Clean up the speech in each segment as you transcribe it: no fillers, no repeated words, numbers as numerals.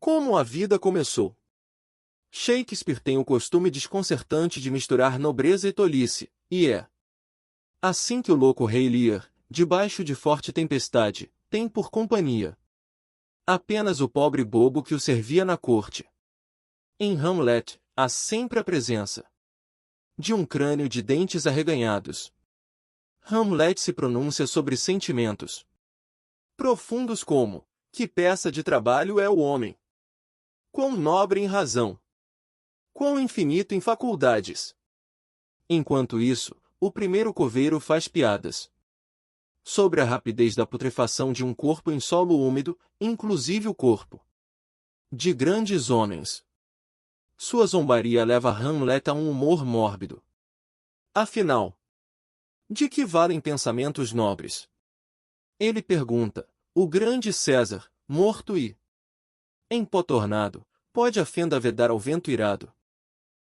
Como a vida começou. Shakespeare tem o costume desconcertante de misturar nobreza e tolice, e é assim que o louco rei Lear, debaixo de forte tempestade, tem por companhia apenas o pobre bobo que o servia na corte. Em Hamlet, há sempre a presença de um crânio de dentes arreganhados. Hamlet se pronuncia sobre sentimentos profundos como: que peça de trabalho é o homem! Quão nobre em razão! Quão infinito em faculdades! Enquanto isso, o primeiro coveiro faz piadas sobre a rapidez da putrefação de um corpo em solo úmido, inclusive o corpo de grandes homens. Sua zombaria leva Hamlet a um humor mórbido. Afinal, de que valem pensamentos nobres? Ele pergunta: o grande César, morto e empotornado, pode a fenda vedar ao vento irado?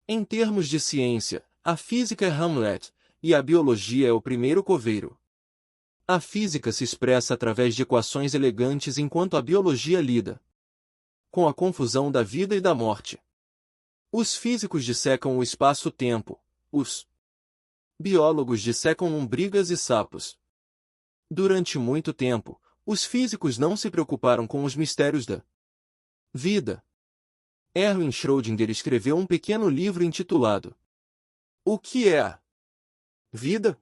Em termos de ciência, a física é Hamlet, e a biologia é o primeiro coveiro. A física se expressa através de equações elegantes enquanto a biologia lida com a confusão da vida e da morte. Os físicos dissecam o espaço-tempo, os biólogos dissecam lombrigas e sapos. Durante muito tempo, os físicos não se preocuparam com os mistérios da vida. Erwin Schrödinger escreveu um pequeno livro intitulado O que é a vida?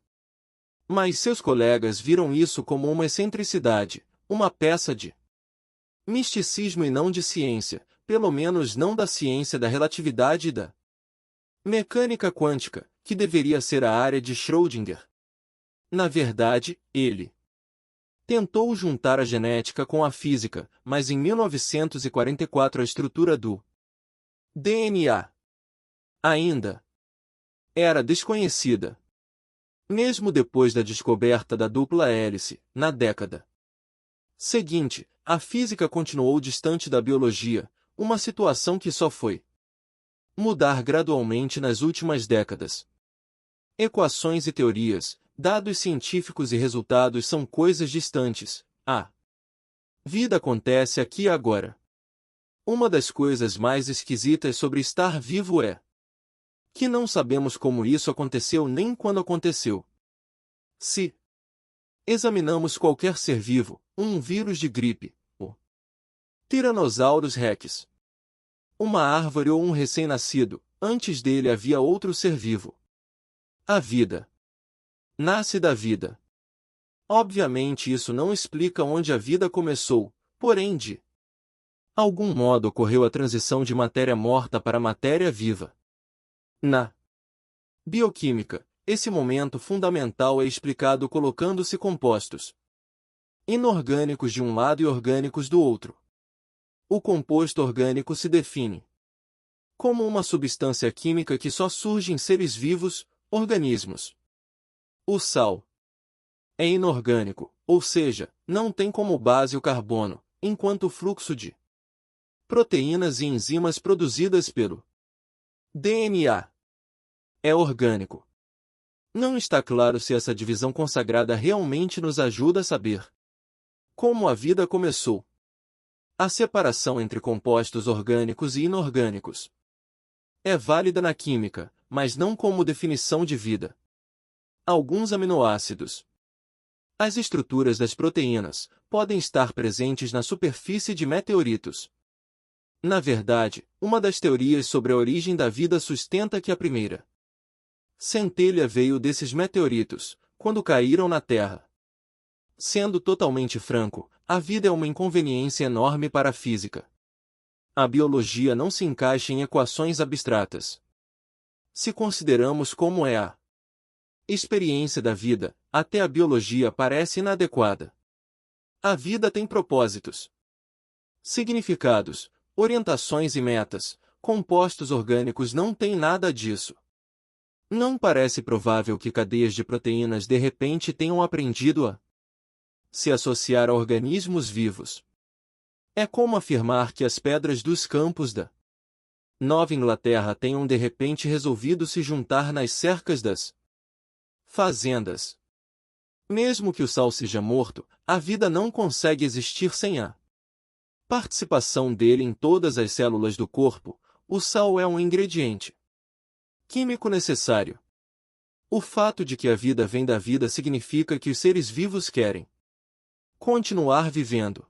Mas seus colegas viram isso como uma excentricidade, uma peça de misticismo e não de ciência, pelo menos não da ciência da relatividade e da mecânica quântica, que deveria ser a área de Schrödinger. Na verdade, ele tentou juntar a genética com a física, mas em 1944 a estrutura do DNA ainda era desconhecida. Mesmo depois da descoberta da dupla hélice, na década seguinte, a física continuou distante da biologia, uma situação que só foi mudar gradualmente nas últimas décadas. Equações e teorias, dados científicos e resultados são coisas distantes. A vida acontece aqui e agora. Uma das coisas mais esquisitas sobre estar vivo é que não sabemos como isso aconteceu nem quando aconteceu. Se examinamos qualquer ser vivo, um vírus de gripe, o Tyrannosaurus rex, uma árvore ou um recém-nascido, antes dele havia outro ser vivo. A vida nasce da vida. Obviamente isso não explica onde a vida começou, porém de algum modo ocorreu a transição de matéria morta para matéria viva. Na bioquímica, esse momento fundamental é explicado colocando-se compostos inorgânicos de um lado e orgânicos do outro. O composto orgânico se define como uma substância química que só surge em seres vivos, organismos. O sal é inorgânico, ou seja, não tem como base o carbono, enquanto o fluxo de proteínas e enzimas produzidas pelo DNA é orgânico. Não está claro se essa divisão consagrada realmente nos ajuda a saber como a vida começou. A separação entre compostos orgânicos e inorgânicos é válida na química, mas não como definição de vida. Alguns aminoácidos, as estruturas das proteínas, podem estar presentes na superfície de meteoritos. Na verdade, uma das teorias sobre a origem da vida sustenta que a primeira centelha veio desses meteoritos, quando caíram na Terra. Sendo totalmente franco, a vida é uma inconveniência enorme para a física. A biologia não se encaixa em equações abstratas. Se consideramos como é a experiência da vida, até a biologia parece inadequada. A vida tem propósitos, significados, orientações e metas. Compostos orgânicos não têm nada disso. Não parece provável que cadeias de proteínas de repente tenham aprendido a se associar a organismos vivos. É como afirmar que as pedras dos campos da Nova Inglaterra tenham de repente resolvido se juntar nas cercas das fazendas. Mesmo que o sal seja morto, a vida não consegue existir sem a Participação dele em todas as células do corpo, o sal é um ingrediente químico necessário. O fato de que a vida vem da vida significa que os seres vivos querem continuar vivendo.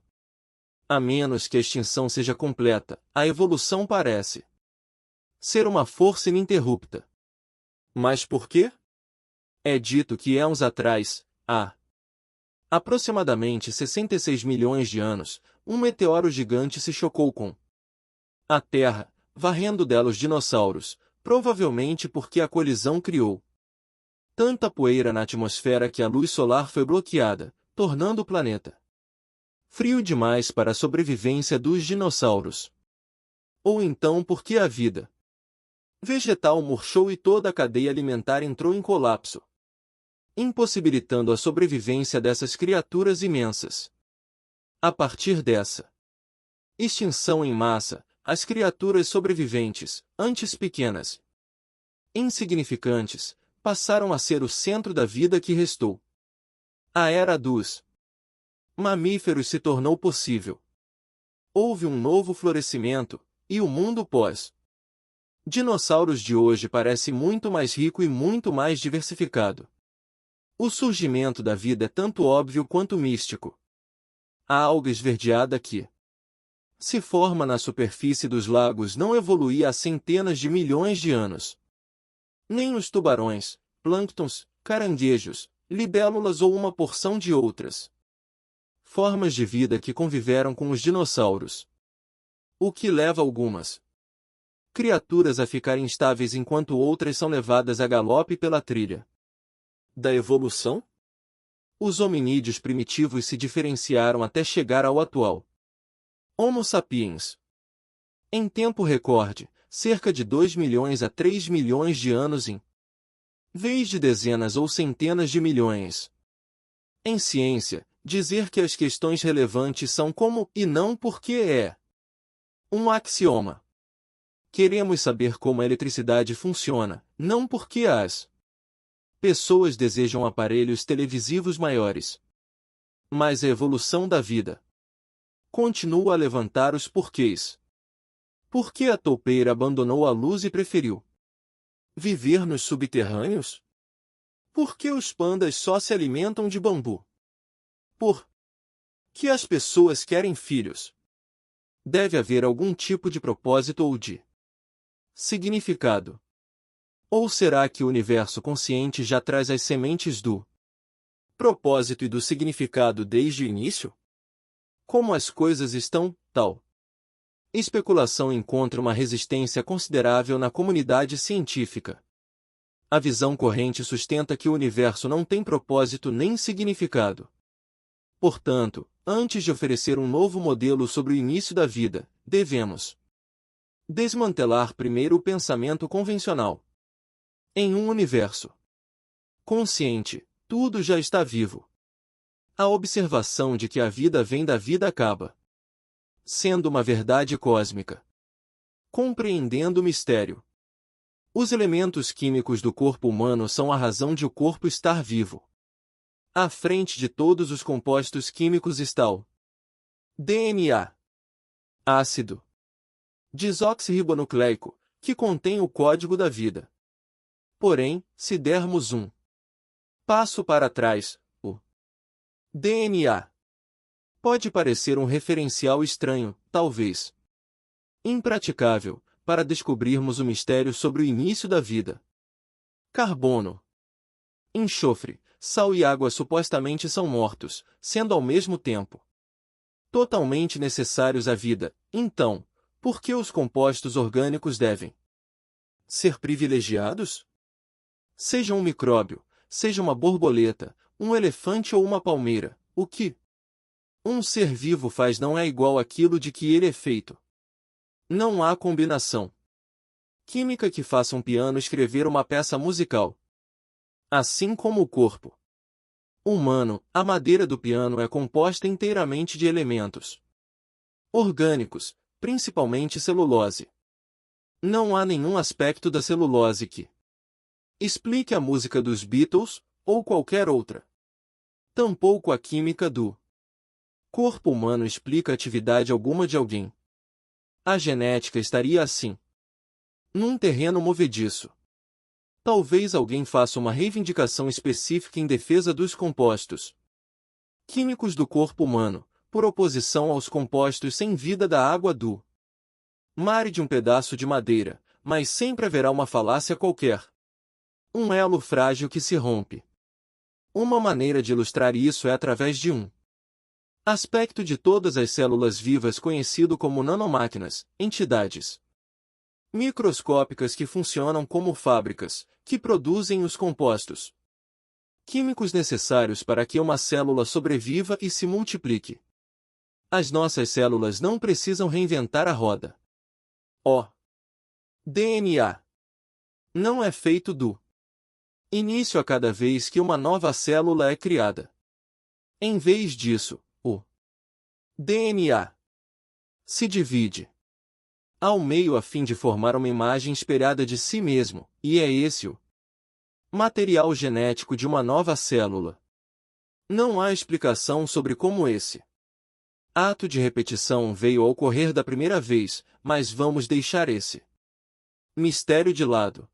A menos que a extinção seja completa, a evolução parece ser uma força ininterrupta. Mas por quê? É dito que éons atrás, há aproximadamente 66 milhões de anos, um meteoro gigante se chocou com a Terra, varrendo dela os dinossauros, provavelmente porque a colisão criou tanta poeira na atmosfera que a luz solar foi bloqueada, tornando o planeta frio demais para a sobrevivência dos dinossauros. Ou então porque a vida vegetal murchou e toda a cadeia alimentar entrou em colapso, impossibilitando a sobrevivência dessas criaturas imensas. A partir dessa extinção em massa, as criaturas sobreviventes, antes pequenas, insignificantes, passaram a ser o centro da vida que restou. A era dos mamíferos se tornou possível. Houve um novo florescimento, e o mundo pós-dinossauros de hoje parece muito mais rico e muito mais diversificado. O surgimento da vida é tanto óbvio quanto místico. A alga esverdeada que se forma na superfície dos lagos não evoluía há centenas de milhões de anos. Nem os tubarões, plânctons, caranguejos, libélulas ou uma porção de outras formas de vida que conviveram com os dinossauros. O que leva algumas criaturas a ficarem estáveis enquanto outras são levadas a galope pela trilha da evolução? Os hominídeos primitivos se diferenciaram até chegar ao atual Homo sapiens. Em tempo recorde, cerca de 2 milhões a 3 milhões de anos em vez de dezenas ou centenas de milhões. Em ciência, dizer que as questões relevantes são como e não porque é um axioma. Queremos saber como a eletricidade funciona, não porque as pessoas desejam aparelhos televisivos maiores. Mas a evolução da vida continua a levantar os porquês. Por que a toupeira abandonou a luz e preferiu viver nos subterrâneos? Por que os pandas só se alimentam de bambu? Por que as pessoas querem filhos? Deve haver algum tipo de propósito ou de significado. Ou será que o universo consciente já traz as sementes do propósito e do significado desde o início? Como as coisas estão, tal especulação encontra uma resistência considerável na comunidade científica. A visão corrente sustenta que o universo não tem propósito nem significado. Portanto, antes de oferecer um novo modelo sobre o início da vida, devemos desmantelar primeiro o pensamento convencional. Em um universo consciente, tudo já está vivo. A observação de que a vida vem da vida acaba sendo uma verdade cósmica. Compreendendo o mistério. Os elementos químicos do corpo humano são a razão de o corpo estar vivo. À frente de todos os compostos químicos está o DNA, ácido desoxirribonucleico, que contém o código da vida. Porém, se dermos um passo para trás, o DNA pode parecer um referencial estranho, talvez impraticável, para descobrirmos o mistério sobre o início da vida. Carbono, enxofre, sal e água supostamente são mortos, sendo ao mesmo tempo totalmente necessários à vida. Então, por que os compostos orgânicos devem ser privilegiados? Seja um micróbio, seja uma borboleta, um elefante ou uma palmeira, o que um ser vivo faz não é igual àquilo de que ele é feito. Não há combinação química que faça um piano escrever uma peça musical. Assim como o corpo humano, a madeira do piano é composta inteiramente de elementos orgânicos, principalmente celulose. Não há nenhum aspecto da celulose que explique a música dos Beatles, ou qualquer outra. Tampouco a química do corpo humano explica atividade alguma de alguém. A genética estaria assim. Num terreno movediço. Talvez alguém faça uma reivindicação específica em defesa dos compostos químicos do corpo humano, por oposição aos compostos sem vida da água do mar e de um pedaço de madeira, mas sempre haverá uma falácia qualquer. Um elo frágil que se rompe. Uma maneira de ilustrar isso é através de um aspecto de todas as células vivas conhecido como nanomáquinas, entidades microscópicas que funcionam como fábricas, que produzem os compostos químicos necessários para que uma célula sobreviva e se multiplique. As nossas células não precisam reinventar a roda. O DNA não é feito do início a cada vez que uma nova célula é criada. Em vez disso, o DNA se divide ao meio a fim de formar uma imagem espelhada de si mesmo, e é esse o material genético de uma nova célula. Não há explicação sobre como esse ato de repetição veio a ocorrer da primeira vez, mas vamos deixar esse mistério de lado.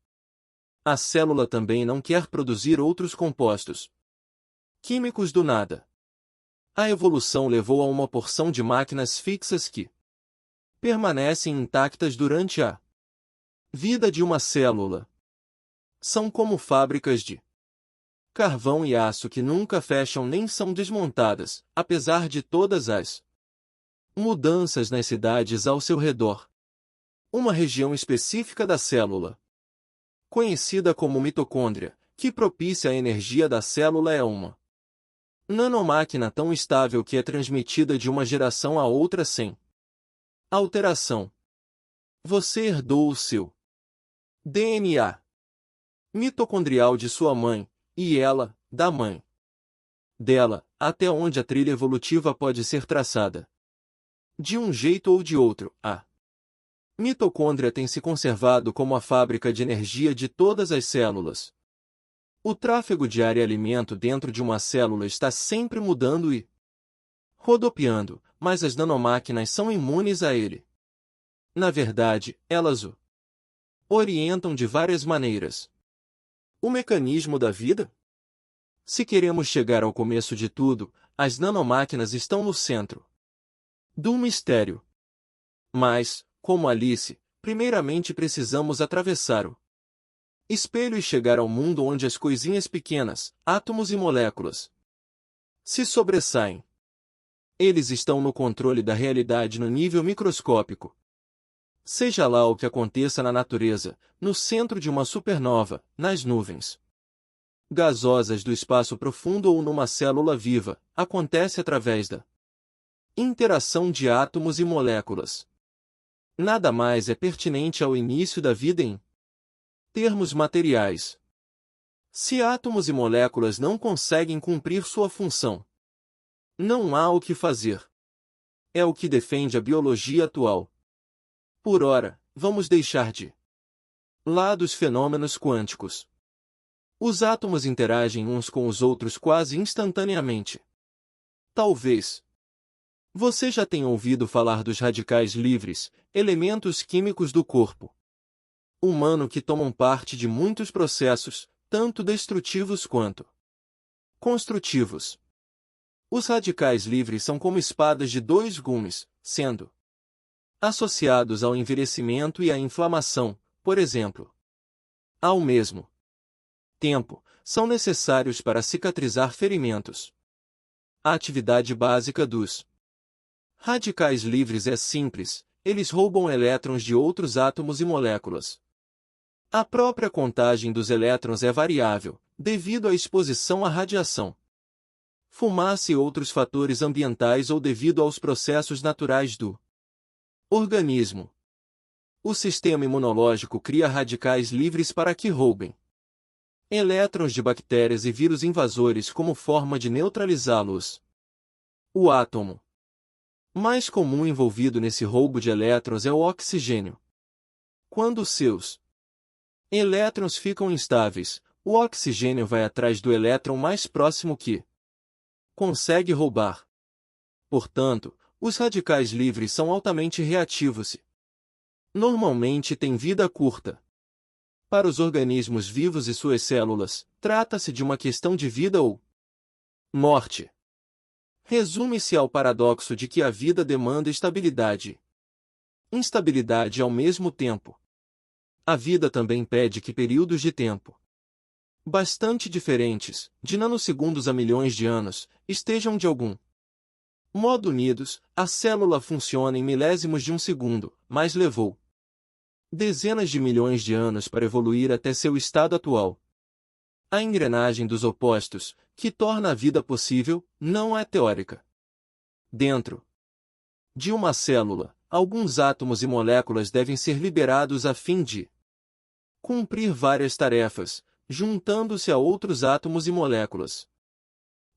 A célula também não quer produzir outros compostos químicos do nada. A evolução levou a uma porção de máquinas fixas que permanecem intactas durante a vida de uma célula. São como fábricas de carvão e aço que nunca fecham nem são desmontadas, apesar de todas as mudanças nas cidades ao seu redor. Uma região específica da célula, conhecida como mitocôndria, que propicia a energia da célula é uma nanomáquina tão estável que é transmitida de uma geração a outra sem alteração. Você herdou o seu DNA mitocondrial de sua mãe, e ela, da mãe dela, até onde a trilha evolutiva pode ser traçada. De um jeito ou de outro, a mitocôndria tem se conservado como a fábrica de energia de todas as células. O tráfego de ar e alimento dentro de uma célula está sempre mudando e rodopiando, mas as nanomáquinas são imunes a ele. Na verdade, elas o orientam de várias maneiras. O mecanismo da vida? Se queremos chegar ao começo de tudo, as nanomáquinas estão no centro do mistério. Mas, como Alice, primeiramente precisamos atravessar o espelho e chegar ao mundo onde as coisinhas pequenas, átomos e moléculas, se sobressaem. Eles estão no controle da realidade no nível microscópico. Seja lá o que aconteça na natureza, no centro de uma supernova, nas nuvens gasosas do espaço profundo ou numa célula viva, acontece através da interação de átomos e moléculas. Nada mais é pertinente ao início da vida em termos materiais. Se átomos e moléculas não conseguem cumprir sua função, não há o que fazer. É o que defende a biologia atual. Por ora, vamos deixar de lado os fenômenos quânticos. Os átomos interagem uns com os outros quase instantaneamente. Talvez você já tenha ouvido falar dos radicais livres, elementos químicos do corpo humano que tomam parte de muitos processos, tanto destrutivos quanto construtivos. Os radicais livres são como espadas de dois gumes, sendo associados ao envelhecimento e à inflamação, por exemplo. Ao mesmo tempo, são necessários para cicatrizar ferimentos. A atividade básica dos radicais livres é simples, eles roubam elétrons de outros átomos e moléculas. A própria contagem dos elétrons é variável, devido à exposição à radiação, fumaça e outros fatores ambientais ou devido aos processos naturais do organismo. O sistema imunológico cria radicais livres para que roubem elétrons de bactérias e vírus invasores como forma de neutralizá-los. O átomo mais comum envolvido nesse roubo de elétrons é o oxigênio. Quando seus elétrons ficam instáveis, o oxigênio vai atrás do elétron mais próximo que consegue roubar. Portanto, os radicais livres são altamente reativos e, normalmente, têm vida curta. Para os organismos vivos e suas células, trata-se de uma questão de vida ou morte. Resume-se ao paradoxo de que a vida demanda estabilidade e instabilidade ao mesmo tempo. A vida também pede que períodos de tempo bastante diferentes, de nanosegundos a milhões de anos, estejam de algum modo unidos. A célula funciona em milésimos de um segundo, mas levou dezenas de milhões de anos para evoluir até seu estado atual. A engrenagem dos opostos, que torna a vida possível, não é teórica. Dentro de uma célula, alguns átomos e moléculas devem ser liberados a fim de cumprir várias tarefas, juntando-se a outros átomos e moléculas.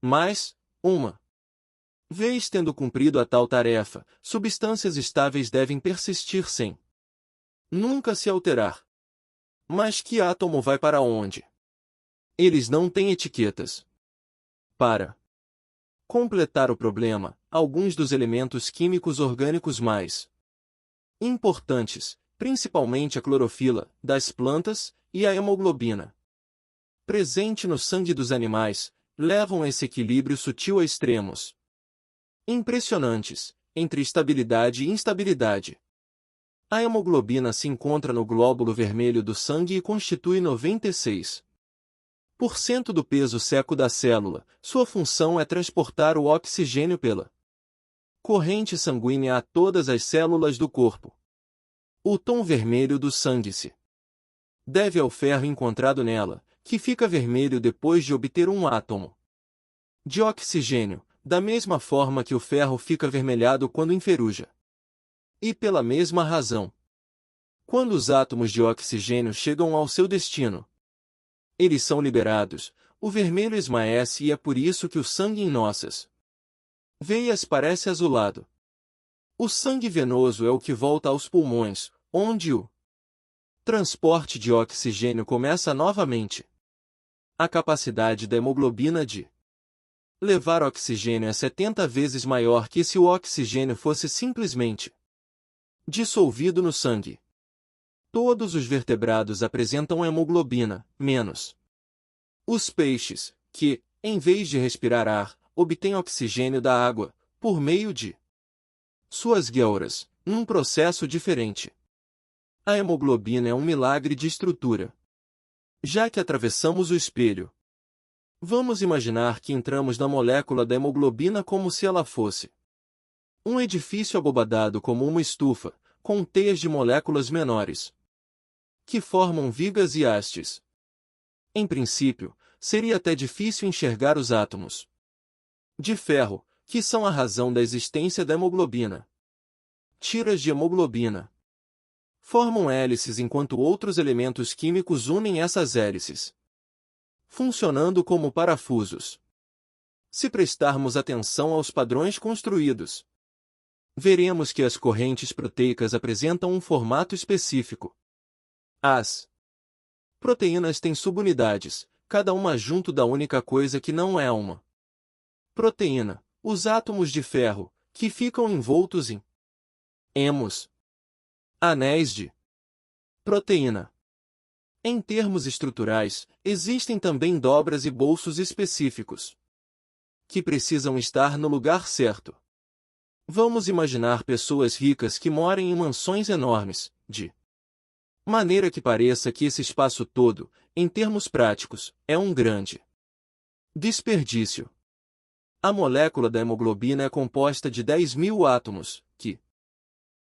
Mas, uma vez tendo cumprido a tal tarefa, substâncias estáveis devem persistir sem nunca se alterar. Mas que átomo vai para onde? Eles não têm etiquetas. Para completar o problema, alguns dos elementos químicos orgânicos mais importantes, principalmente a clorofila, das plantas, e a hemoglobina, presente no sangue dos animais, levam esse equilíbrio sutil a extremos impressionantes, entre estabilidade e instabilidade. A hemoglobina se encontra no glóbulo vermelho do sangue e constitui 96% do peso seco da célula. Sua função é transportar o oxigênio pela corrente sanguínea a todas as células do corpo. O tom vermelho do sangue se deve ao ferro encontrado nela, que fica vermelho depois de obter um átomo de oxigênio, da mesma forma que o ferro fica avermelhado quando enferruja. E pela mesma razão, quando os átomos de oxigênio chegam ao seu destino, eles são liberados, o vermelho esmaece e é por isso que o sangue em nossas veias parece azulado. O sangue venoso é o que volta aos pulmões, onde o transporte de oxigênio começa novamente. A capacidade da hemoglobina de levar oxigênio é 70 vezes maior que se o oxigênio fosse simplesmente dissolvido no sangue. Todos os vertebrados apresentam hemoglobina, menos os peixes, que, em vez de respirar ar, obtêm oxigênio da água, por meio de suas gueuras, num processo diferente. A hemoglobina é um milagre de estrutura. Já que atravessamos o espelho, vamos imaginar que entramos na molécula da hemoglobina como se ela fosse um edifício abobadado como uma estufa, com teias de moléculas menores, que formam vigas e hastes. Em princípio, seria até difícil enxergar os átomos de ferro, que são a razão da existência da hemoglobina. Tiras de hemoglobina formam hélices enquanto outros elementos químicos unem essas hélices, funcionando como parafusos. Se prestarmos atenção aos padrões construídos, veremos que as correntes proteicas apresentam um formato específico. As proteínas têm subunidades, cada uma junto da única coisa que não é uma proteína, os átomos de ferro, que ficam envoltos em hemos, anéis de proteína. Em termos estruturais, existem também dobras e bolsos específicos, que precisam estar no lugar certo. Vamos imaginar pessoas ricas que morem em mansões enormes, de maneira que pareça que esse espaço todo, em termos práticos, é um grande desperdício. A molécula da hemoglobina é composta de 10.000 átomos, que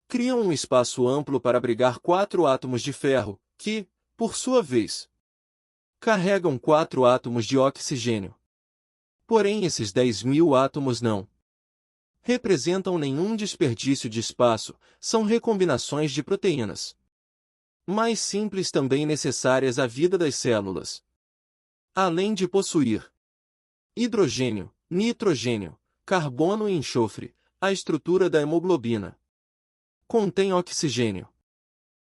criam um espaço amplo para abrigar 4 átomos de ferro, que, por sua vez, carregam 4 átomos de oxigênio. Porém, esses 10.000 átomos não representam nenhum desperdício de espaço, são recombinações de proteínas mais simples também necessárias à vida das células. Além de possuir hidrogênio, nitrogênio, carbono e enxofre, a estrutura da hemoglobina contém oxigênio.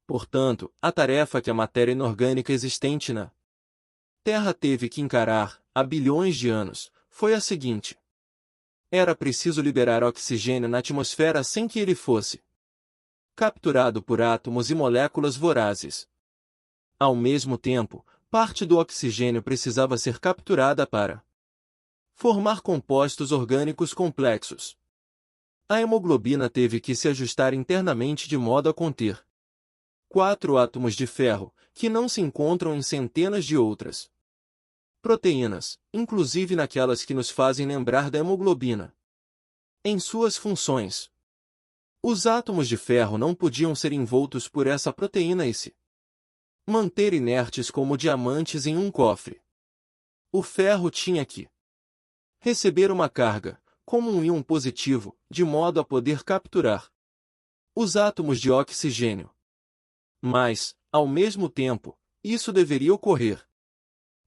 Portanto, a tarefa que a matéria inorgânica existente na Terra teve que encarar, há bilhões de anos, foi a seguinte: Era preciso liberar oxigênio na atmosfera sem que ele fosse capturado por átomos e moléculas vorazes. Ao mesmo tempo, parte do oxigênio precisava ser capturada para formar compostos orgânicos complexos. A hemoglobina teve que se ajustar internamente de modo a conter 4 átomos de ferro, que não se encontram em centenas de outras proteínas, inclusive naquelas que nos fazem lembrar da hemoglobina. Em suas funções, os átomos de ferro não podiam ser envoltos por essa proteína e se manter inertes como diamantes em um cofre. O ferro tinha que receber uma carga, como um íon positivo, de modo a poder capturar os átomos de oxigênio. Mas, ao mesmo tempo, isso deveria ocorrer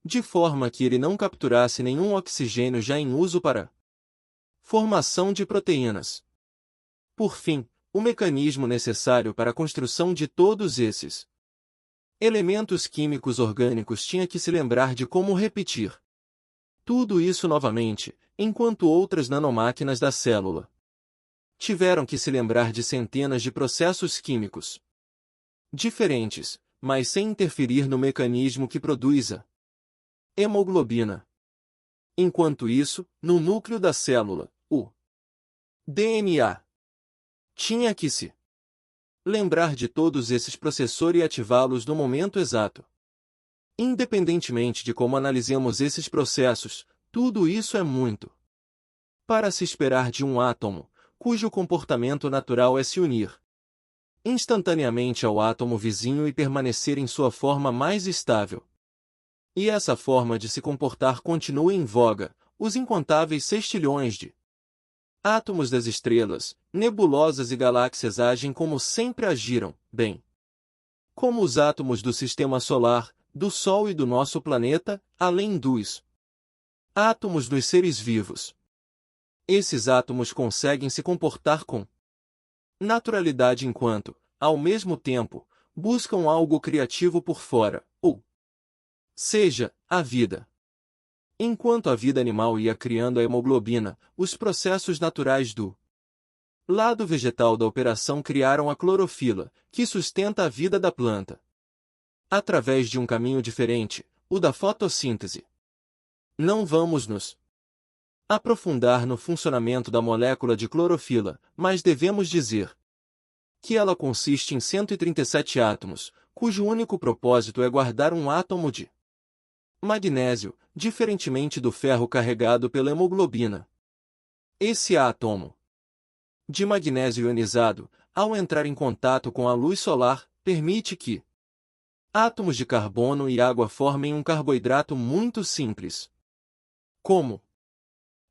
de forma que ele não capturasse nenhum oxigênio já em uso para formação de proteínas. Por fim, o mecanismo necessário para a construção de todos esses elementos químicos orgânicos tinha que se lembrar de como repetir tudo isso novamente, enquanto outras nanomáquinas da célula tiveram que se lembrar de centenas de processos químicos diferentes, mas sem interferir no mecanismo que produz a hemoglobina. Enquanto isso, no núcleo da célula, o DNA tinha que se lembrar de todos esses processores e ativá-los no momento exato. Independentemente de como analisemos esses processos, tudo isso é muito para se esperar de um átomo, cujo comportamento natural é se unir instantaneamente ao átomo vizinho e permanecer em sua forma mais estável. E essa forma de se comportar continua em voga, os incontáveis sextilhões de átomos das estrelas, nebulosas e galáxias agem como sempre agiram, bem como os átomos do Sistema Solar, do Sol e do nosso planeta, além dos átomos dos seres vivos. Esses átomos conseguem se comportar com naturalidade enquanto, ao mesmo tempo, buscam algo criativo por fora, ou seja, a vida. Enquanto a vida animal ia criando a hemoglobina, os processos naturais do lado vegetal da operação criaram a clorofila, que sustenta a vida da planta. Através de um caminho diferente, o da fotossíntese. Não vamos nos aprofundar no funcionamento da molécula de clorofila, mas devemos dizer que ela consiste em 137 átomos, cujo único propósito é guardar um átomo de magnésio, diferentemente do ferro carregado pela hemoglobina. Esse átomo de magnésio ionizado, ao entrar em contato com a luz solar, permite que átomos de carbono e água formem um carboidrato muito simples. Como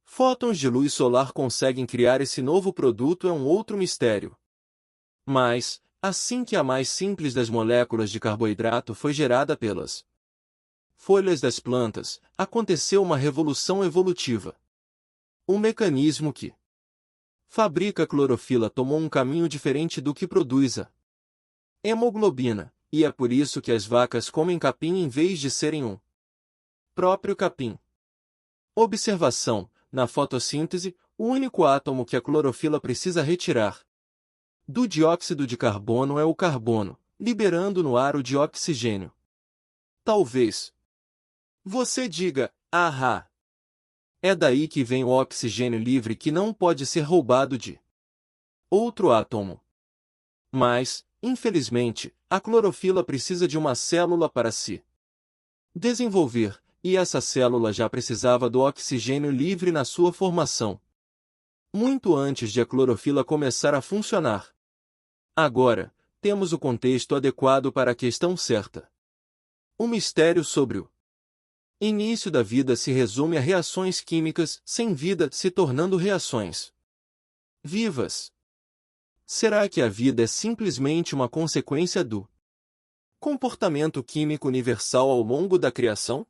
fótons de luz solar conseguem criar esse novo produto é um outro mistério. Mas, assim que a mais simples das moléculas de carboidrato foi gerada pelas folhas das plantas, aconteceu uma revolução evolutiva. O mecanismo que fabrica a clorofila tomou um caminho diferente do que produz a hemoglobina, e é por isso que as vacas comem capim em vez de serem um próprio capim. Observação: na fotossíntese, o único átomo que a clorofila precisa retirar do dióxido de carbono é o carbono, liberando no ar o de oxigênio. Talvez você diga, ah, é daí que vem o oxigênio livre que não pode ser roubado de outro átomo. Mas, infelizmente, a clorofila precisa de uma célula para se desenvolver, e essa célula já precisava do oxigênio livre na sua formação, muito antes de a clorofila começar a funcionar. Agora, temos o contexto adequado para a questão certa. O mistério sobre o início da vida se resume a reações químicas sem vida se tornando reações vivas. Será que a vida é simplesmente uma consequência do comportamento químico universal ao longo da criação?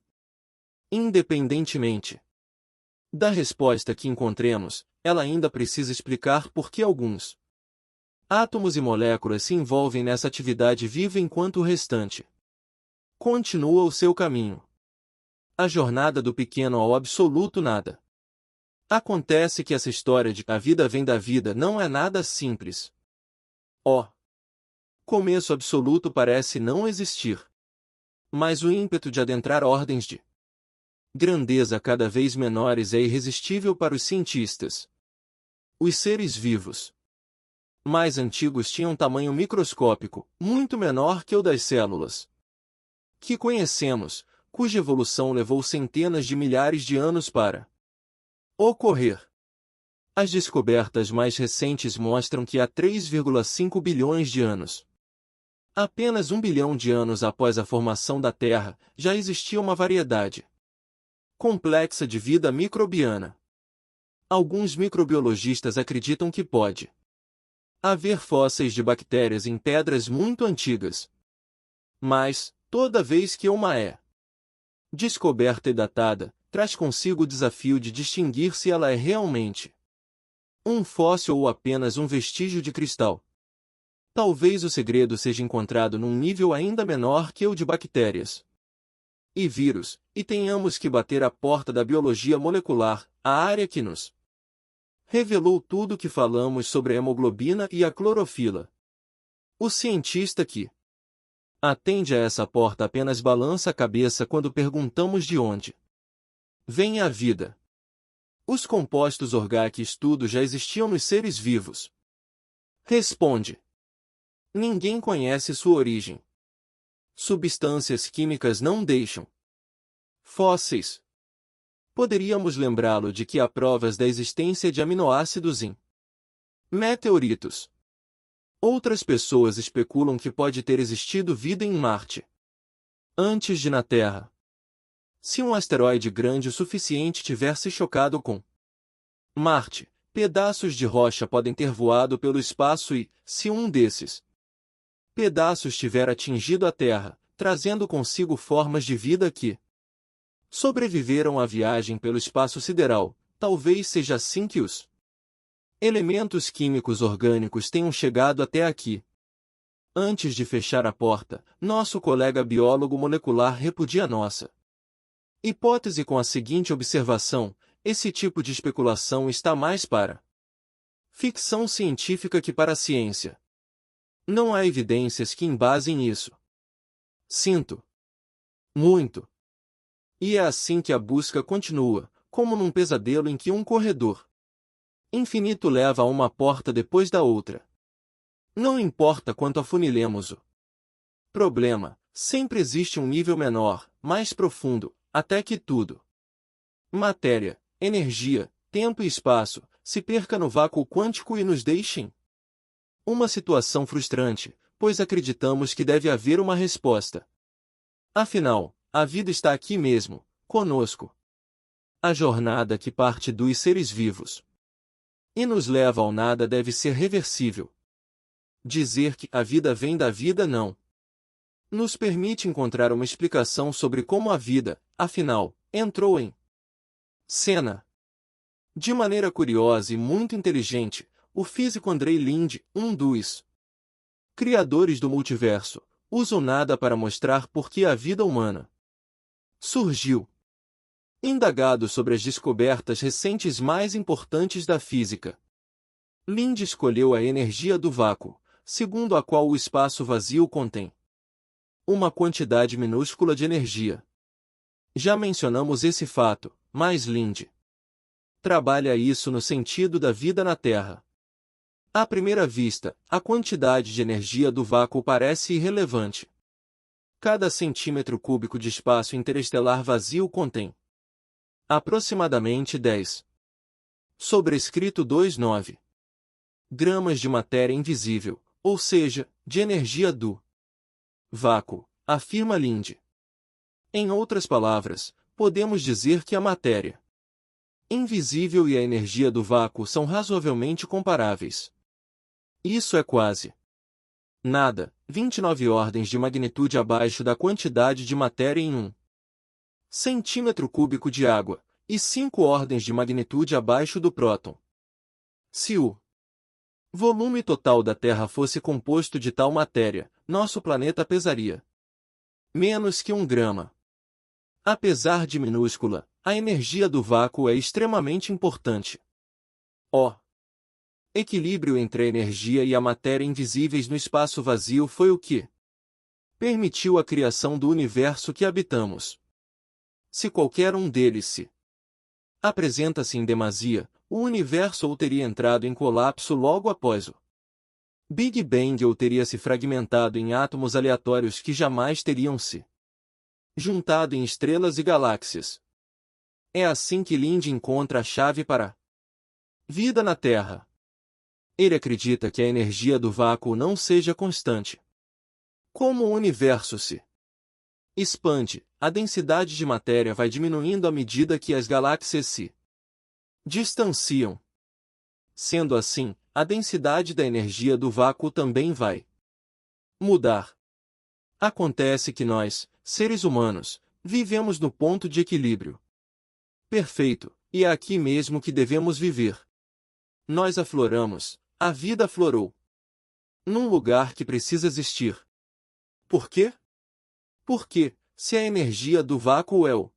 Independentemente da resposta que encontremos, ela ainda precisa explicar por que alguns átomos e moléculas se envolvem nessa atividade viva enquanto o restante continua o seu caminho. A jornada do pequeno ao absoluto nada. Acontece que essa história de a vida vem da vida não é nada simples. O começo absoluto parece não existir. Mas o ímpeto de adentrar ordens de grandeza cada vez menores é irresistível para os cientistas. Os seres vivos mais antigos tinham tamanho microscópico, muito menor que o das células que conhecemos, cuja evolução levou centenas de milhares de anos para ocorrer. As descobertas mais recentes mostram que há 3,5 bilhões de anos, apenas 1 bilhão de anos após a formação da Terra, já existia uma variedade complexa de vida microbiana. Alguns microbiologistas acreditam que pode haver fósseis de bactérias em pedras muito antigas. Mas, toda vez que uma é descoberta e datada, traz consigo o desafio de distinguir se ela é realmente um fóssil ou apenas um vestígio de cristal. Talvez o segredo seja encontrado num nível ainda menor que o de bactérias e vírus, e tenhamos que bater à porta da biologia molecular, a área que nos revelou tudo o que falamos sobre a hemoglobina e a clorofila. O cientista que atende a essa porta apenas balança a cabeça quando perguntamos de onde vem a vida. Os compostos orgânicos tudo já existiam nos seres vivos. Responde: ninguém conhece sua origem. Substâncias químicas não deixam fósseis. Poderíamos lembrá-lo de que há provas da existência de aminoácidos em meteoritos. Outras pessoas especulam que pode ter existido vida em Marte antes de na Terra. Se um asteroide grande o suficiente tiver se chocado com Marte, pedaços de rocha podem ter voado pelo espaço e, se um desses pedaços tiver atingido a Terra, trazendo consigo formas de vida que sobreviveram à viagem pelo espaço sideral, talvez seja assim que os elementos químicos orgânicos tenham chegado até aqui. Antes de fechar a porta, nosso colega biólogo molecular repudia nossa hipótese com a seguinte observação: esse tipo de especulação está mais para ficção científica que para a ciência. Não há evidências que embasem isso. Sinto muito. E é assim que a busca continua, como num pesadelo em que um corredor infinito leva a uma porta depois da outra. Não importa quanto afunilemos o problema, sempre existe um nível menor, mais profundo, até que tudo matéria, energia, tempo e espaço se perca no vácuo quântico e nos deixem uma situação frustrante, pois acreditamos que deve haver uma resposta. Afinal, a vida está aqui mesmo, conosco. A jornada que parte dos seres vivos e nos leva ao nada deve ser reversível. Dizer que a vida vem da vida não nos permite encontrar uma explicação sobre como a vida, afinal, entrou em cena. De maneira curiosa e muito inteligente, o físico Andrei Linde, um dos criadores do multiverso, usa o nada para mostrar por que a vida humana surgiu. Indagado sobre as descobertas recentes mais importantes da física, Linde escolheu a energia do vácuo, segundo a qual o espaço vazio contém uma quantidade minúscula de energia. Já mencionamos esse fato, mas Linde trabalha isso no sentido da vida na Terra. À primeira vista, a quantidade de energia do vácuo parece irrelevante. Cada centímetro cúbico de espaço interestelar vazio contém aproximadamente 10. Sobrescrito 2,9 gramas de matéria invisível, ou seja, de energia do vácuo, afirma Linde. Em outras palavras, podemos dizer que a matéria invisível e a energia do vácuo são razoavelmente comparáveis. Isso é quase nada, 29 ordens de magnitude abaixo da quantidade de matéria em 1 centímetro cúbico de água, e 5 ordens de magnitude abaixo do próton. Se o volume total da Terra fosse composto de tal matéria, nosso planeta pesaria menos que 1 grama. Apesar de minúscula, a energia do vácuo é extremamente importante. O equilíbrio entre a energia e a matéria invisíveis no espaço vazio foi o que permitiu a criação do universo que habitamos. Se qualquer um deles se apresenta-se em demasia, o universo ou teria entrado em colapso logo após o Big Bang ou teria se fragmentado em átomos aleatórios que jamais teriam se juntado em estrelas e galáxias. É assim que Lindy encontra a chave para a vida na Terra. Ele acredita que a energia do vácuo não seja constante. Como o universo se expande, a densidade de matéria vai diminuindo à medida que as galáxias se distanciam. Sendo assim, a densidade da energia do vácuo também vai mudar. Acontece que nós, seres humanos, vivemos no ponto de equilíbrio perfeito, e é aqui mesmo que devemos viver. Nós afloramos, a vida aflorou. Num lugar que precisa existir. Por quê? Porque, se a energia do vácuo é o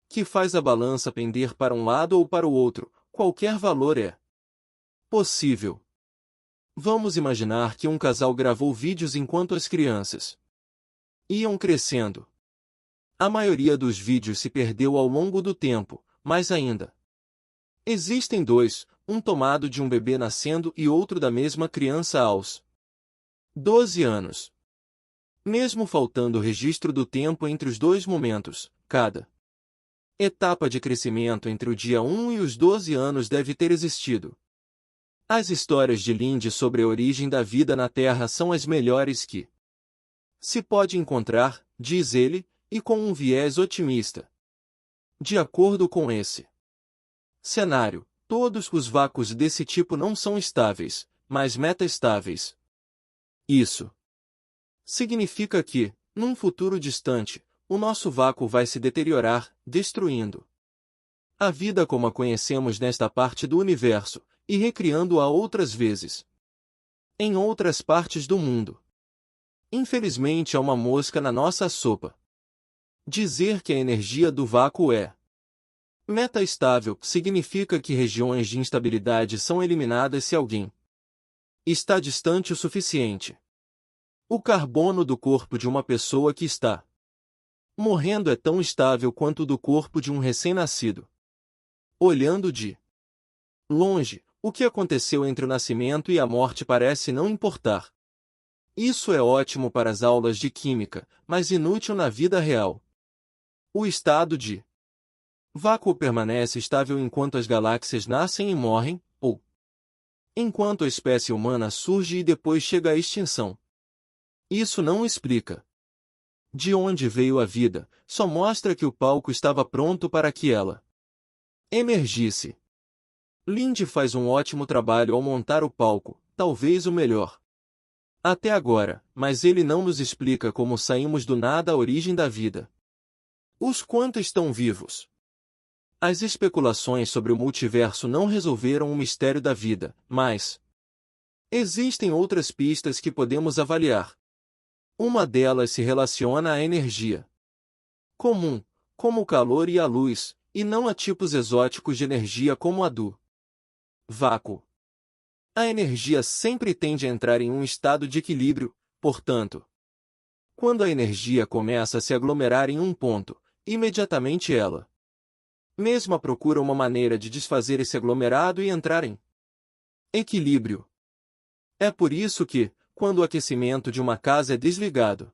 que faz a balança pender para um lado ou para o outro, qualquer valor é possível. Vamos imaginar que um casal gravou vídeos enquanto as crianças iam crescendo. A maioria dos vídeos se perdeu ao longo do tempo, mas ainda existem dois, um tomado de um bebê nascendo e outro da mesma criança aos 12 anos. Mesmo faltando o registro do tempo entre os dois momentos, cada etapa de crescimento entre o dia 1 e os 12 anos deve ter existido. As histórias de Lindy sobre a origem da vida na Terra são as melhores que se pode encontrar, diz ele, e com um viés otimista. De acordo com esse cenário, todos os vácuos desse tipo não são estáveis, mas metaestáveis. Isso significa que, num futuro distante, o nosso vácuo vai se deteriorar, destruindo a vida como a conhecemos nesta parte do universo, e recriando-a outras vezes em outras partes do mundo. Infelizmente há uma mosca na nossa sopa. Dizer que a energia do vácuo é metaestável significa que regiões de instabilidade são eliminadas se alguém está distante o suficiente. O carbono do corpo de uma pessoa que está morrendo é tão estável quanto o do corpo de um recém-nascido. Olhando de longe, o que aconteceu entre o nascimento e a morte parece não importar. Isso é ótimo para as aulas de química, mas inútil na vida real. O estado de vácuo permanece estável enquanto as galáxias nascem e morrem, ou enquanto a espécie humana surge e depois chega à extinção. Isso não explica de onde veio a vida, só mostra que o palco estava pronto para que ela emergisse. Lindy faz um ótimo trabalho ao montar o palco, talvez o melhor até agora, mas ele não nos explica como saímos do nada à origem da vida. Os quantos estão vivos? As especulações sobre o multiverso não resolveram o mistério da vida, mas existem outras pistas que podemos avaliar. Uma delas se relaciona à energia comum, como o calor e a luz, e não a tipos exóticos de energia como a do vácuo. A energia sempre tende a entrar em um estado de equilíbrio, portanto, quando a energia começa a se aglomerar em um ponto, imediatamente ela mesma procura uma maneira de desfazer esse aglomerado e entrar em equilíbrio. É por isso que, quando o aquecimento de uma casa é desligado,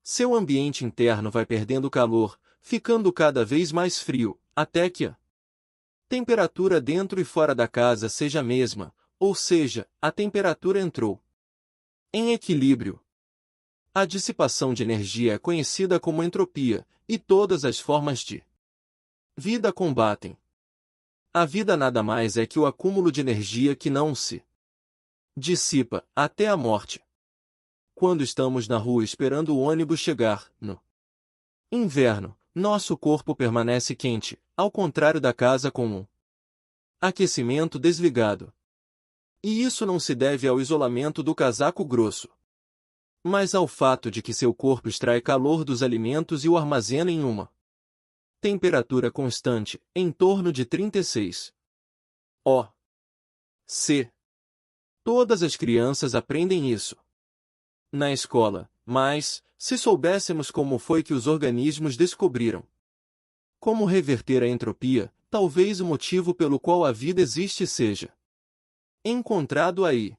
seu ambiente interno vai perdendo calor, ficando cada vez mais frio, até que a temperatura dentro e fora da casa seja a mesma, ou seja, a temperatura entrou em equilíbrio. A dissipação de energia é conhecida como entropia, e todas as formas de vida combatem. A vida nada mais é que o acúmulo de energia que não se dissipa, até a morte. Quando estamos na rua esperando o ônibus chegar, no inverno, nosso corpo permanece quente, ao contrário da casa com um aquecimento desligado. E isso não se deve ao isolamento do casaco grosso, mas ao fato de que seu corpo extrai calor dos alimentos e o armazena em uma Temperatura constante, em torno de 36 C. Todas as crianças aprendem isso na escola, mas, se soubéssemos como foi que os organismos descobriram como reverter a entropia, talvez o motivo pelo qual a vida existe seja encontrado aí.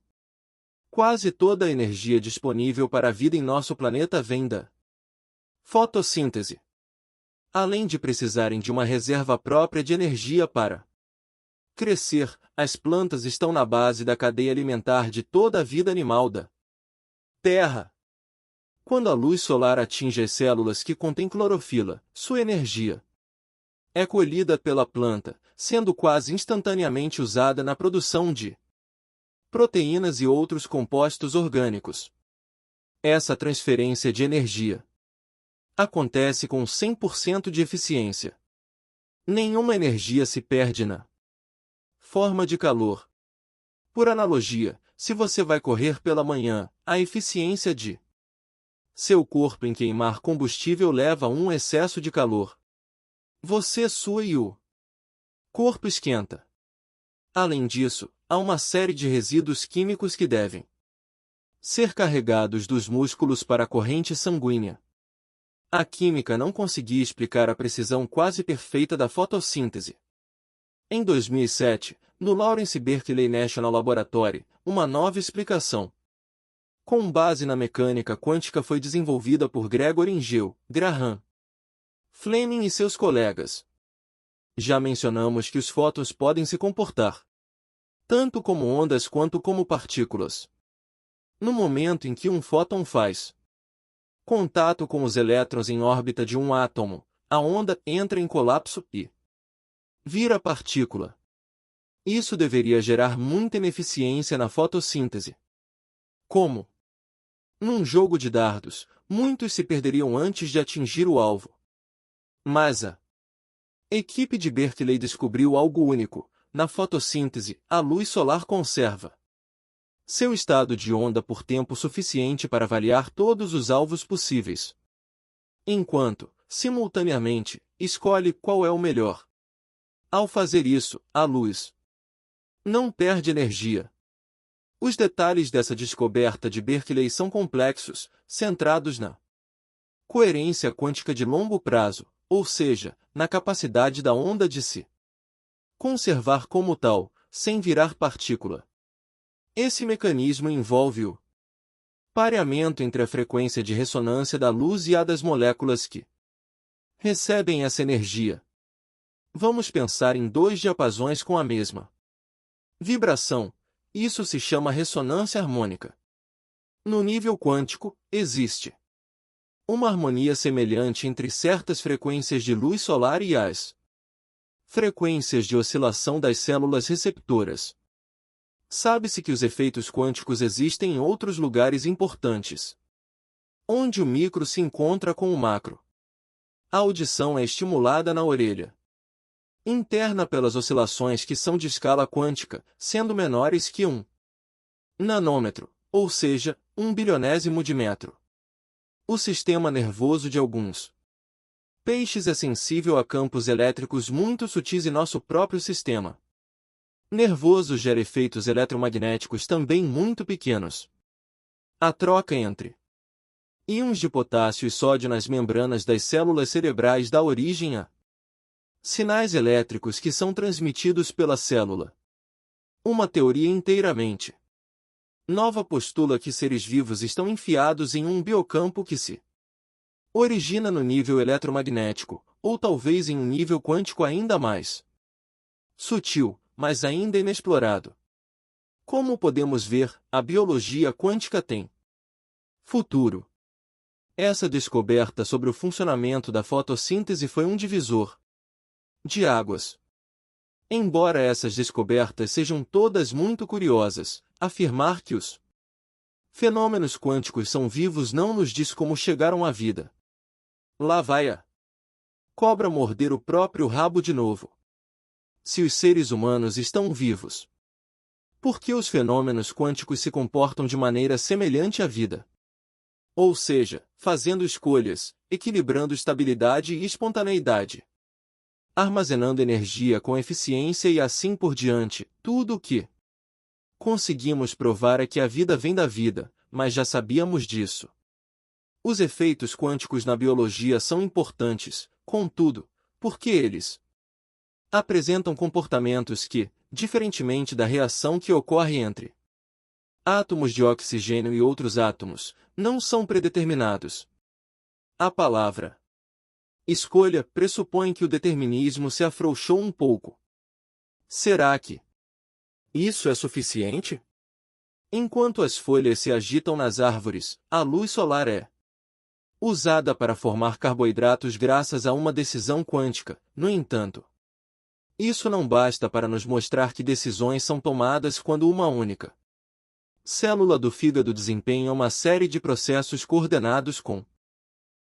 Quase toda a energia disponível para a vida em nosso planeta vem da fotossíntese. Além de precisarem de uma reserva própria de energia para crescer, as plantas estão na base da cadeia alimentar de toda a vida animal da Terra. Quando a luz solar atinge as células que contêm clorofila, sua energia é colhida pela planta, sendo quase instantaneamente usada na produção de proteínas e outros compostos orgânicos. Essa transferência de energia acontece com 100% de eficiência. Nenhuma energia se perde na forma de calor. Por analogia, se você vai correr pela manhã, a eficiência de seu corpo em queimar combustível leva a um excesso de calor. Você sua e o corpo esquenta. Além disso, há uma série de resíduos químicos que devem ser carregados dos músculos para a corrente sanguínea. A química não conseguia explicar a precisão quase perfeita da fotossíntese. Em 2007, no Lawrence Berkeley National Laboratory, uma nova explicação com base na mecânica quântica foi desenvolvida por Gregory Engel, Graham Fleming e seus colegas. Já mencionamos que os fótons podem se comportar tanto como ondas quanto como partículas. No momento em que um fóton faz contato com os elétrons em órbita de um átomo, a onda entra em colapso e vira partícula. Isso deveria gerar muita ineficiência na fotossíntese. Como num jogo de dardos, muitos se perderiam antes de atingir o alvo. Mas a equipe de Berkeley descobriu algo único. Na fotossíntese, a luz solar conserva seu estado de onda por tempo suficiente para avaliar todos os alvos possíveis, enquanto, simultaneamente, escolhe qual é o melhor. Ao fazer isso, a luz não perde energia. Os detalhes dessa descoberta de Berkeley são complexos, centrados na coerência quântica de longo prazo, ou seja, na capacidade da onda de se conservar como tal, sem virar partícula. Esse mecanismo envolve o pareamento entre a frequência de ressonância da luz e a das moléculas que recebem essa energia. Vamos pensar em dois diapasões com a mesma vibração. Isso se chama ressonância harmônica. No nível quântico, existe uma harmonia semelhante entre certas frequências de luz solar e as frequências de oscilação das células receptoras. Sabe-se que os efeitos quânticos existem em outros lugares importantes, onde o micro se encontra com o macro. A audição é estimulada na orelha interna pelas oscilações que são de escala quântica, sendo menores que 1 nanômetro, ou seja, 1 bilionésimo de metro. O sistema nervoso de alguns peixes é sensível a campos elétricos muito sutis e nosso próprio sistema nervoso gera efeitos eletromagnéticos também muito pequenos. A troca entre íons de potássio e sódio nas membranas das células cerebrais dá origem a sinais elétricos que são transmitidos pela célula. Uma teoria inteiramente nova postula que seres vivos estão enfiados em um biocampo que se origina no nível eletromagnético, ou talvez em um nível quântico ainda mais sutil, mas ainda inexplorado. Como podemos ver, a biologia quântica tem futuro. Essa descoberta sobre o funcionamento da fotossíntese foi um divisor de águas. Embora essas descobertas sejam todas muito curiosas, afirmar que os fenômenos quânticos são vivos não nos diz como chegaram à vida. Lá vai a cobra morder o próprio rabo de novo. Se os seres humanos estão vivos, por que os fenômenos quânticos se comportam de maneira semelhante à vida? Ou seja, fazendo escolhas, equilibrando estabilidade e espontaneidade. armazenando energia com eficiência e assim por diante. Tudo o que conseguimos provar é que a vida vem da vida, mas já sabíamos disso. Os efeitos quânticos na biologia são importantes, contudo, porque eles apresentam comportamentos que, diferentemente da reação que ocorre entre átomos de oxigênio e outros átomos, não são predeterminados. A palavra escolha pressupõe que o determinismo se afrouxou um pouco. Será que isso é suficiente? Enquanto as folhas se agitam nas árvores, a luz solar é usada para formar carboidratos graças a uma decisão quântica. No entanto, isso não basta para nos mostrar que decisões são tomadas quando uma única célula do fígado desempenha uma série de processos coordenados com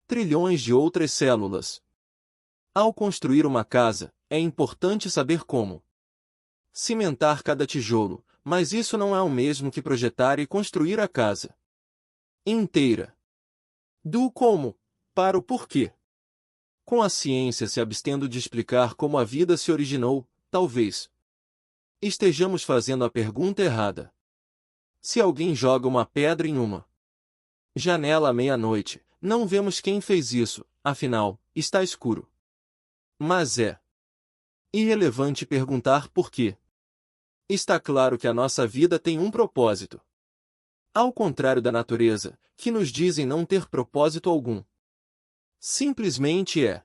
trilhões de outras células. Ao construir uma casa, é importante saber como cimentar cada tijolo, mas isso não é o mesmo que projetar e construir a casa inteira. Do como, para o porquê. Com a ciência se abstendo de explicar como a vida se originou, talvez estejamos fazendo a pergunta errada. Se alguém joga uma pedra em uma janela à meia-noite, não vemos quem fez isso, afinal, está escuro. Mas é irrelevante perguntar por quê. Está claro que a nossa vida tem um propósito. Ao contrário da natureza, que nos dizem não ter propósito algum. Simplesmente é.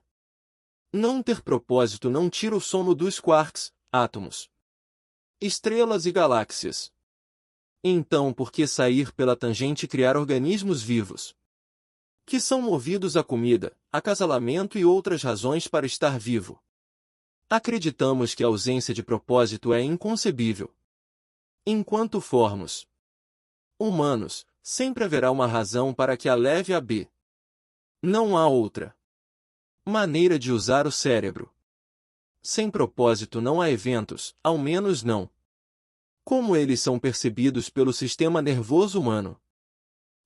Não ter propósito não tira o sono dos quarks, átomos, estrelas e galáxias. Então por que sair pela tangente e criar organismos vivos? Que são movidos à comida, acasalamento e outras razões para estar vivo. Acreditamos que a ausência de propósito é inconcebível. Enquanto formos humanos, sempre haverá uma razão para que a leve a B. Não há outra maneira de usar o cérebro. Sem propósito não há eventos, ao menos não como eles são percebidos pelo sistema nervoso humano.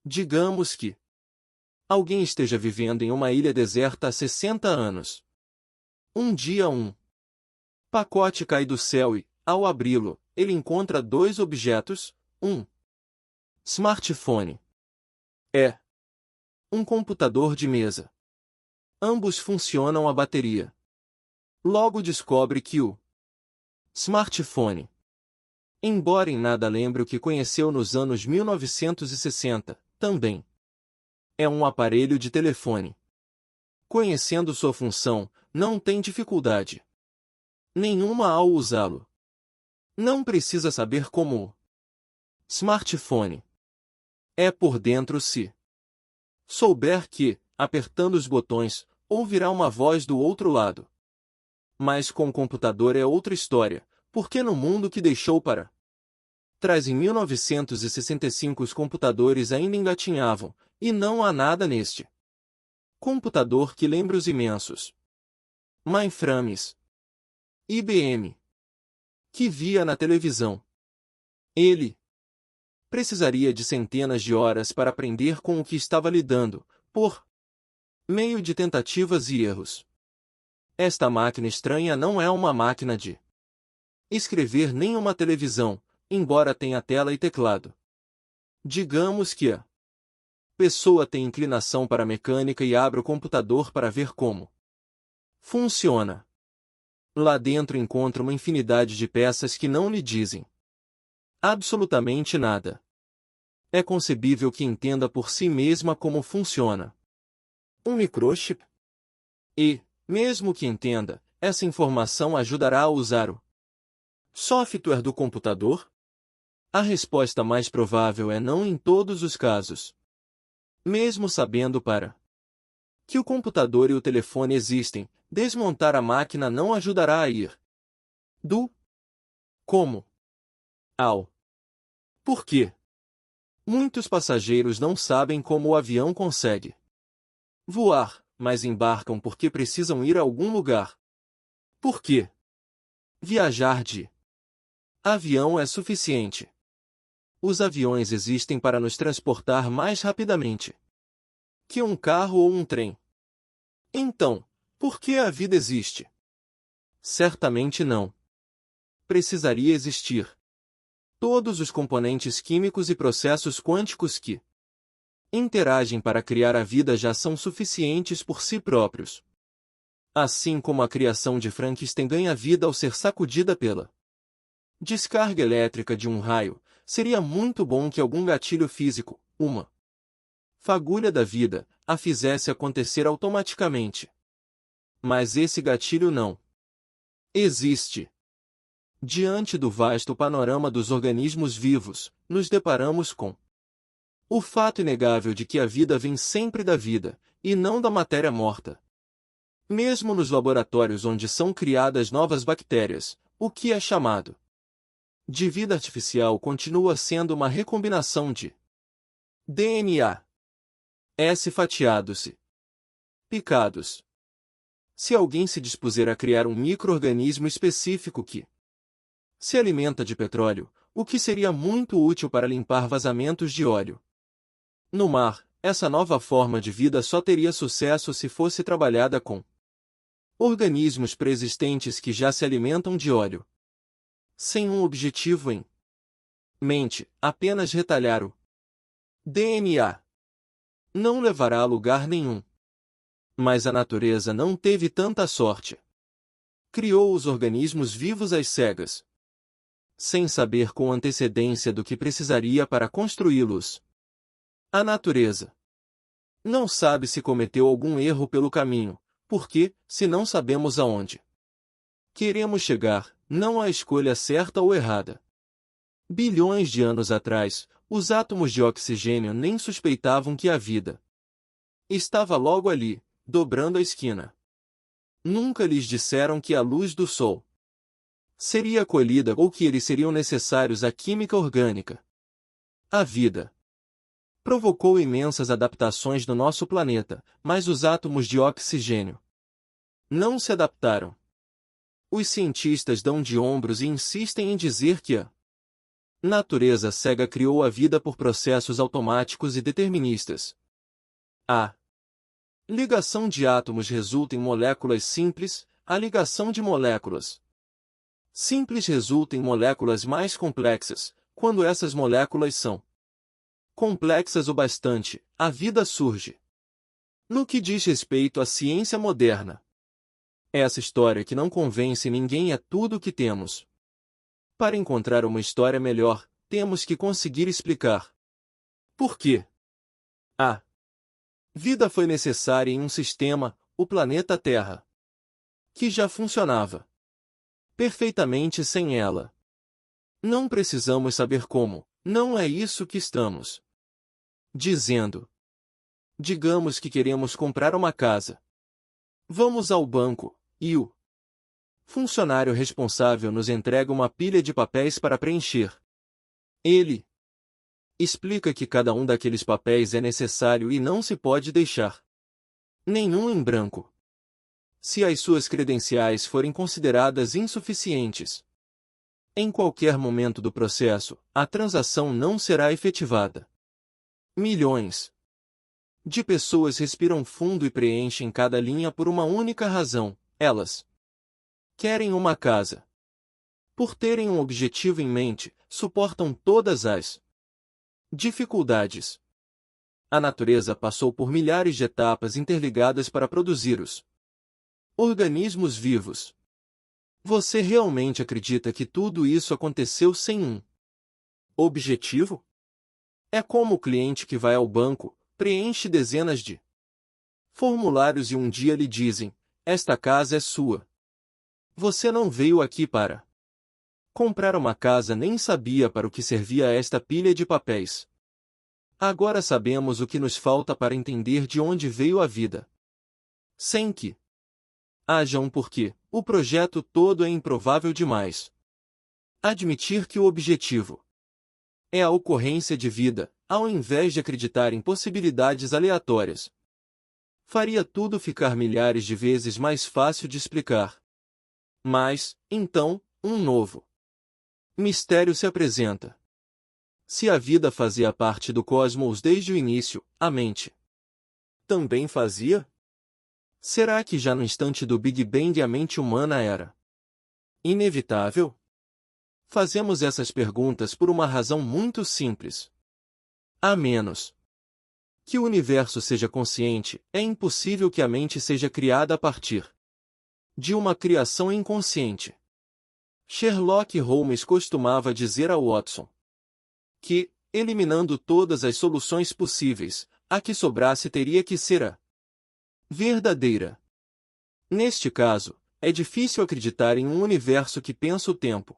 Digamos que alguém esteja vivendo em uma ilha deserta há 60 anos. Um dia um pacote cai do céu e, ao abri-lo, ele encontra dois objetos, um smartphone. É um computador de mesa. Ambos funcionam a bateria. Logo descobre que o smartphone, embora em nada lembre o que conheceu nos anos 1960, também é um aparelho de telefone. Conhecendo sua função, não tem dificuldade nenhuma ao usá-lo. Não precisa saber como o smartphone é por dentro se souber que, apertando os botões, ouvirá uma voz do outro lado. Mas com o computador é outra história, porque no mundo que deixou para trás em 1965 os computadores ainda engatinhavam, e não há nada neste computador que lembre os imensos mainframes IBM que via na televisão. Ele precisaria de centenas de horas para aprender com o que estava lidando, por meio de tentativas e erros. Esta máquina estranha não é uma máquina de escrever nem uma televisão, embora tenha tela e teclado. Digamos que a pessoa tem inclinação para a mecânica e abre o computador para ver como funciona. Lá dentro encontra uma infinidade de peças que não lhe dizem absolutamente nada. É concebível que entenda por si mesma como funciona um microchip? E, mesmo que entenda, essa informação ajudará a usar o software do computador? A resposta mais provável é não em todos os casos. Mesmo sabendo para que o computador e o telefone existem, desmontar a máquina não ajudará a ir do como ao porquê. Muitos passageiros não sabem como o avião consegue voar, mas embarcam porque precisam ir a algum lugar. Por quê? Viajar de avião é suficiente. Os aviões existem para nos transportar mais rapidamente que um carro ou um trem. Então, por que a vida existe? Certamente não. Precisaria existir todos os componentes químicos e processos quânticos que interagem para criar a vida já são suficientes por si próprios. Assim como a criação de Frankenstein ganha vida ao ser sacudida pela descarga elétrica de um raio, seria muito bom que algum gatilho físico, uma fagulha da vida, a fizesse acontecer automaticamente. Mas esse gatilho não existe. Diante do vasto panorama dos organismos vivos, nos deparamos com o fato inegável de que a vida vem sempre da vida, e não da matéria morta. Mesmo nos laboratórios onde são criadas novas bactérias, o que é chamado de vida artificial continua sendo uma recombinação de DNA. S fatiados-se, picados. Se alguém se dispuser a criar um micro-organismo específico que se alimenta de petróleo, o que seria muito útil para limpar vazamentos de óleo no mar, essa nova forma de vida só teria sucesso se fosse trabalhada com organismos preexistentes que já se alimentam de óleo. Sem um objetivo em mente, apenas retalhar o DNA não levará a lugar nenhum. Mas a natureza não teve tanta sorte. Criou os organismos vivos às cegas, sem saber com antecedência do que precisaria para construí-los. A natureza não sabe se cometeu algum erro pelo caminho, porque, se não sabemos aonde queremos chegar, não há escolha certa ou errada. Bilhões de anos atrás, os átomos de oxigênio nem suspeitavam que a vida estava logo ali, dobrando a esquina. Nunca lhes disseram que a luz do sol seria colhida ou que eles seriam necessários à química orgânica. A vida provocou imensas adaptações no nosso planeta, mas os átomos de oxigênio não se adaptaram. Os cientistas dão de ombros e insistem em dizer que a natureza cega criou a vida por processos automáticos e deterministas. A ligação de átomos resulta em moléculas simples, a ligação de moléculas simples resulta em moléculas mais complexas. Quando essas moléculas são complexas o bastante, a vida surge. No que diz respeito à ciência moderna, essa história que não convence ninguém é tudo o que temos. Para encontrar uma história melhor, temos que conseguir explicar por quê a vida foi necessária em um sistema, o planeta Terra, que já funcionava perfeitamente sem ela. Não precisamos saber como, não é isso que estamos dizendo. Digamos que queremos comprar uma casa. Vamos ao banco, e o funcionário responsável nos entrega uma pilha de papéis para preencher. Ele explica que cada um daqueles papéis é necessário e não se pode deixar nenhum em branco. Se as suas credenciais forem consideradas insuficientes, em qualquer momento do processo, a transação não será efetivada. Milhões de pessoas respiram fundo e preenchem cada linha por uma única razão: elas querem uma casa. Por terem um objetivo em mente, suportam todas as dificuldades. A natureza passou por milhares de etapas interligadas para produzir os organismos vivos. Você realmente acredita que tudo isso aconteceu sem um objetivo? É como o cliente que vai ao banco, preenche dezenas de formulários e um dia lhe dizem: esta casa é sua. Você não veio aqui para comprar uma casa, nem sabia para o que servia esta pilha de papéis. Agora sabemos o que nos falta para entender de onde veio a vida. Sem que haja um porquê, o projeto todo é improvável demais. Admitir que o objetivo é a ocorrência de vida, ao invés de acreditar em possibilidades aleatórias, faria tudo ficar milhares de vezes mais fácil de explicar. Mas, então, um novo mistério se apresenta. Se a vida fazia parte do cosmos desde o início, a mente também fazia? Será que já no instante do Big Bang a mente humana era Inevitável? Fazemos essas perguntas por uma razão muito simples. A menos que o universo seja consciente, é impossível que a mente seja criada a partir de uma criação inconsciente. Sherlock Holmes costumava dizer a Watson que, eliminando todas as soluções possíveis, a que sobrasse teria que ser a verdadeira. Neste caso, é difícil acreditar em um universo que pensa o tempo.